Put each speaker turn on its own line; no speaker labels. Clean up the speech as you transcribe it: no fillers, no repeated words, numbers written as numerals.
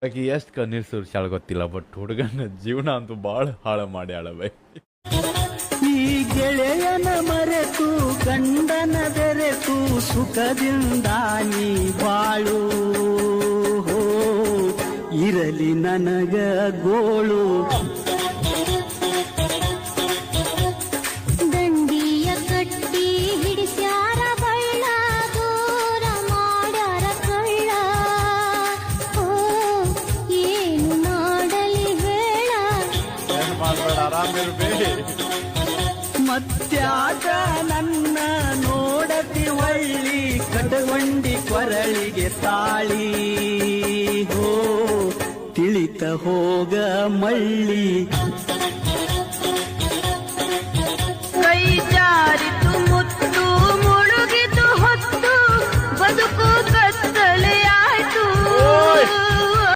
ಆಕಿ ಎಷ್ಟು ಕಣ್ಣೀರ್ ಸುರಿಸ್ಯಾಳ ಗೊತ್ತಿಲ್ಲ, ಬಟ್ ಹುಡುಗನ ಜೀವನ ಅಂತೂ ಬಾಳ ಹಾಳು ಮಾಡ್ಯಾಳ ಬೈ.
ಈ ಗೆಳೆಯನ ಮರೆತು ಗಂಡನ ಬೆರೆತು ಸುಖದಿಂದ ನೀ ಬಾಳು, ಇರಲಿ ನನಗ ಗೋಳು.
ದಂಡಿಯ ಕಟ್ಟಿ ಹಿಡಿಸ್ಯಾರ ಬಳ್ಳ, ದೂರ ಮಾಡ್ಯಾರ ಕಳ್ಳ. ಓ ಏನು ಮಾಡಲಿ ಹೇಳ.
ಮತ್ಯಾಕ ನನ್ನ ನೋಡತಿ ಒಳ್ಳಿ, ಕಟಗೊಂಡಿ ಕೊರಳಿಗೆ ತಾಳಿ. ಹೋ ತಿಳಿತ ಹೋಗ ಮಳ್ಳಿ. ಕೈ ಜಾರಿತ